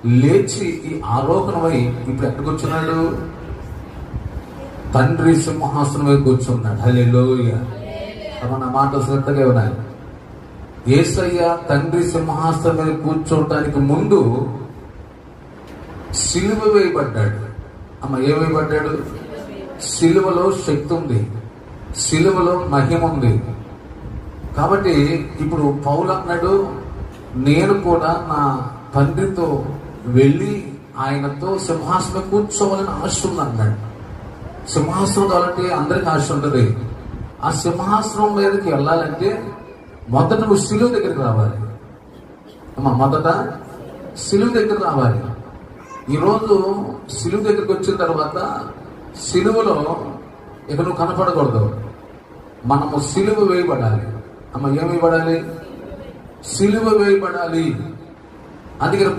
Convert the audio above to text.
లేచి ఈ ఆరోహణమై ఇప్పుడు ఎక్కడికొచ్చున్నాడు? తండ్రి సింహాసనం మీద కూర్చున్నాడు. హల్లెలూయా. మన మాట శ్రద్ధగా ఉన్నాయి. యేసయ్య తండ్రి సింహాసనం మీద కూర్చోటానికి ముందు సిలువ వేయబడ్డాడు. ఏమేయబడ్డాడు? సిలువలో శక్తి ఉంది, సిలువలో మహిమ ఉంది. కాబట్టి ఇప్పుడు పౌలు అన్నాడు, నేను కూడా నా తండ్రితో వెళ్ళి ఆయనతో సింహాసనం కూర్చోవాలని ఆశ ఉంది అన్నాడు. సింహాసనం కావాలంటే అందరికి ఆశ ఉంటుంది. ఆ సింహాసనం మీదకి వెళ్ళాలంటే మొదట నువ్వు సిలువ దగ్గరికి రావాలి. మొదట సిలువ దగ్గర రావాలి. ఈరోజు సిలువ దగ్గరికి వచ్చిన తర్వాత సిలువలో ఇక నువ్వు కనపడకూడదు. మనము సిలువ వేయబడాలి. ఏం వేయబడాలి? సిలువ వేయబడాలి. అందుకని